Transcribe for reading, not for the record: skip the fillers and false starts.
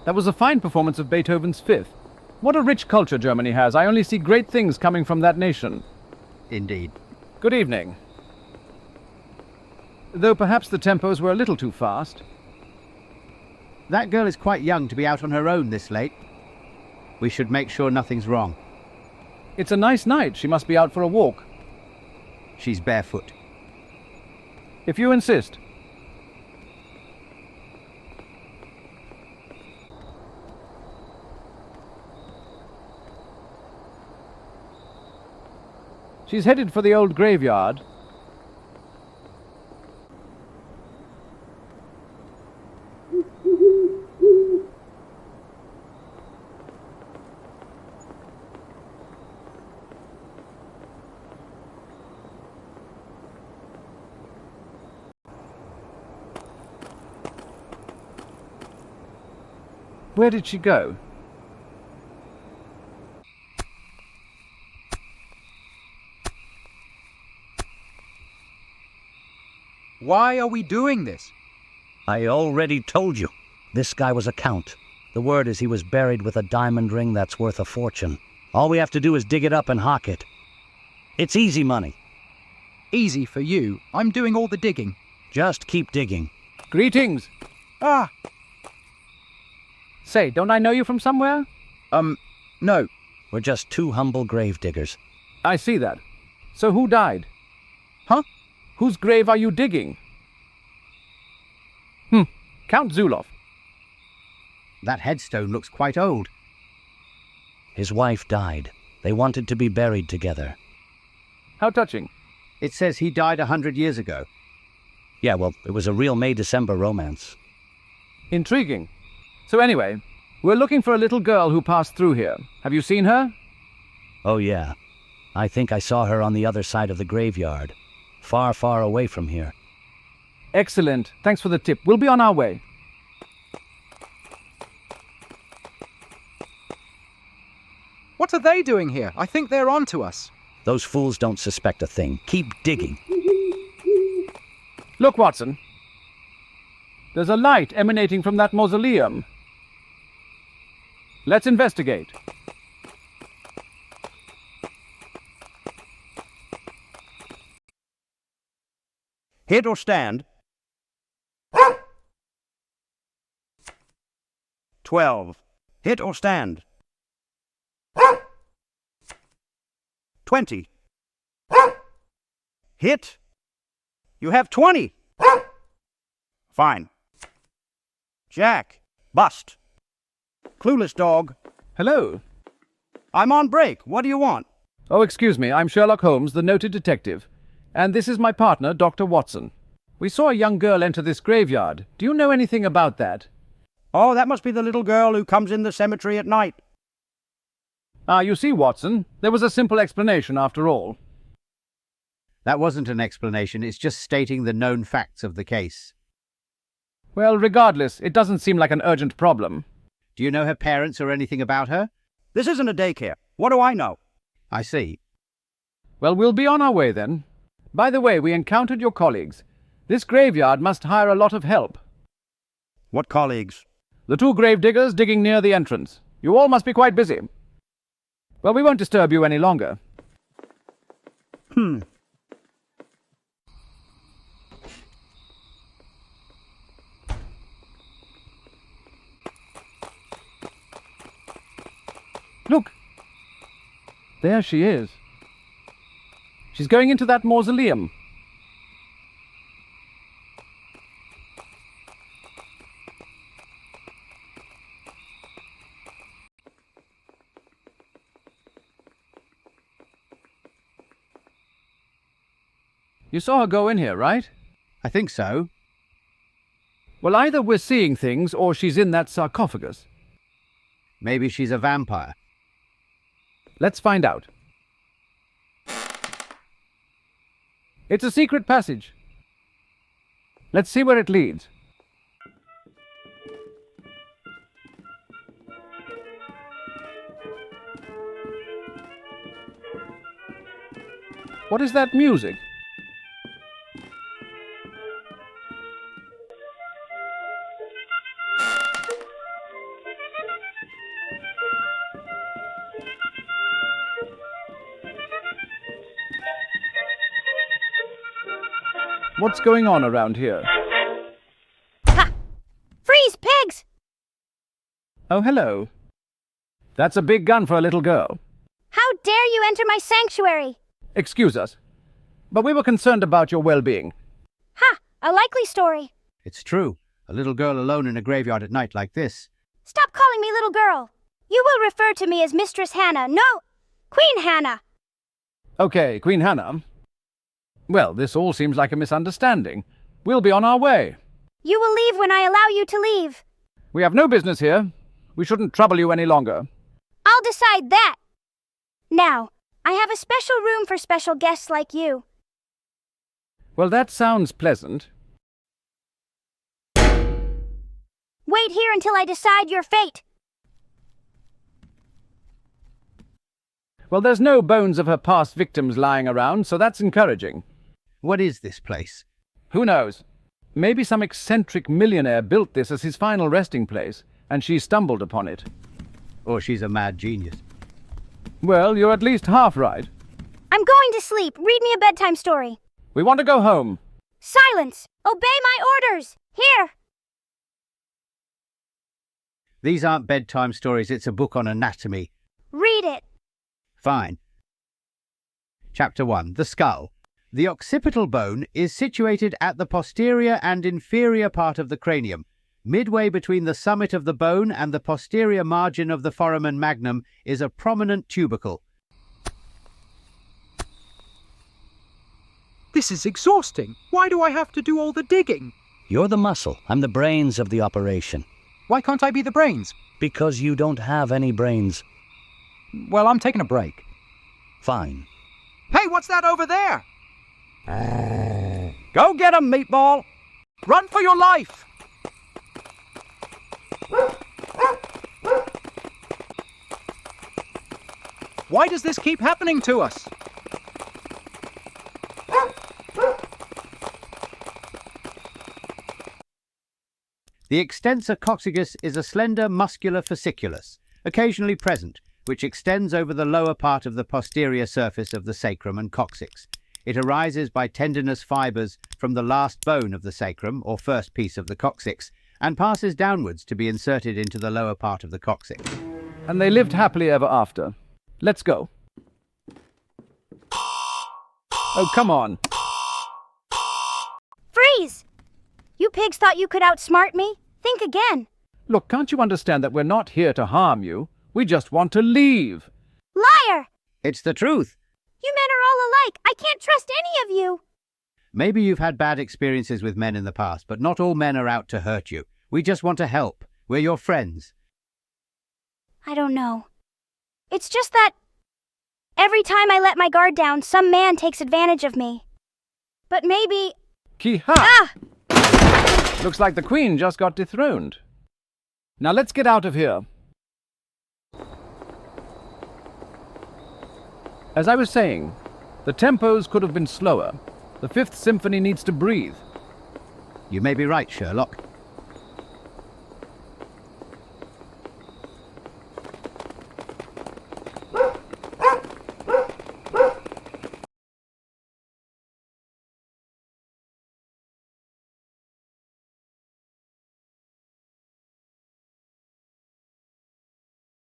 That was a fine performance of Beethoven's Fifth. What a rich culture Germany has. I only see great things coming from that nation. Indeed. Good evening. Though perhaps the tempos were a little too fast. That girl is quite young to be out on her own this late. We should make sure nothing's wrong. It's a nice night. She must be out for a walk. She's barefoot. If you insist. She's headed for the old graveyard. Where did she go? Why are we doing this? I already told you. This guy was a count. The word is he was buried with a diamond ring that's worth a fortune. All we have to do is dig it up and hock it. It's easy money. Easy for you. I'm doing all the digging. Just keep digging. Greetings. Ah! Say, don't I know you from somewhere? No. We're just two humble grave diggers. I see that. So who died? Huh? Whose grave are you digging? Count Zuloff. That headstone looks quite old. His wife died. They wanted to be buried together. How touching. It says he died 100 years ago. Yeah, well, it was a real May-December romance. Intriguing. So anyway, we're looking for a little girl who passed through here. Have you seen her? Oh, yeah. I think I saw her on the other side of the graveyard. Far, far away from here. Excellent. Thanks for the tip. We'll be on our way. What are they doing here? I think they're on to us. Those fools don't suspect a thing. Keep digging. Look, Watson. There's a light emanating from that mausoleum. Let's investigate. Hit or stand? 12. Hit or stand? 20. Hit? You have 20. Fine. Jack. Bust. Clueless dog. Hello. I'm on break. What do you want? Oh, excuse me. I'm Sherlock Holmes, the noted detective. And this is my partner, Dr. Watson. We saw a young girl enter this graveyard. Do you know anything about that? Oh, that must be the little girl who comes in the cemetery at night. Ah, you see, Watson, there was a simple explanation after all. That wasn't an explanation, it's just stating the known facts of the case. Well, regardless, it doesn't seem like an urgent problem. Do you know her parents or anything about her? This isn't a daycare. What do I know? I see. Well, we'll be on our way then. By the way, we encountered your colleagues. This graveyard must hire a lot of help. What colleagues? The two grave diggers digging near the entrance. You all must be quite busy. Well, we won't disturb you any longer. Look! There she is. She's going into that mausoleum. You saw her go in here, right? I think so. Well, either we're seeing things or she's in that sarcophagus. Maybe she's a vampire. Let's find out. It's a secret passage. Let's see where it leads. What is that music? What's going on around here? Ha! Freeze, pigs! Oh, hello. That's a big gun for a little girl. How dare you enter my sanctuary? Excuse us, but we were concerned about your well-being. Ha! A likely story. It's true. A little girl alone in a graveyard at night like this. Stop calling me little girl. You will refer to me as Mistress Hannah. No, Queen Hannah. Okay, Queen Hannah. Well, this all seems like a misunderstanding. We'll be on our way. You will leave when I allow you to leave. We have no business here. We shouldn't trouble you any longer. I'll decide that. Now, I have a special room for special guests like you. Well, that sounds pleasant. Wait here until I decide your fate. Well, there's no bones of her past victims lying around, so that's encouraging. What is this place? Who knows? Maybe some eccentric millionaire built this as his final resting place, and she stumbled upon it. Or she's a mad genius. Well, you're at least half right. I'm going to sleep. Read me a bedtime story. We want to go home. Silence! Obey my orders! Here! These aren't bedtime stories, it's a book on anatomy. Read it. Fine. Chapter 1. The skull. The occipital bone is situated at the posterior and inferior part of the cranium. Midway between the summit of the bone and the posterior margin of the foramen magnum is a prominent tubercle. This is exhausting. Why do I have to do all the digging? You're the muscle. I'm the brains of the operation. Why can't I be the brains? Because you don't have any brains. Well, I'm taking a break. Fine. Hey, what's that over there? Go get 'em, meatball! Run for your life! Why does this keep happening to us? The extensor coccygus is a slender muscular fasciculus, occasionally present, which extends over the lower part of the posterior surface of the sacrum and coccyx. It arises by tendinous fibers from the last bone of the sacrum, or first piece of the coccyx, and passes downwards to be inserted into the lower part of the coccyx. And they lived happily ever after. Let's go. Oh, come on. Freeze! You pigs thought you could outsmart me? Think again. Look, can't you understand that we're not here to harm you? We just want to leave. Liar! It's the truth. You men are all alike. I can't trust any of you. Maybe you've had bad experiences with men in the past, but not all men are out to hurt you. We just want to help. We're your friends. I don't know. It's just that every time I let my guard down, some man takes advantage of me. But maybe... Ki-ha! Ah! Looks like the Queen just got dethroned. Now let's get out of here. As I was saying, the tempos could have been slower. The Fifth Symphony needs to breathe. You may be right, Sherlock.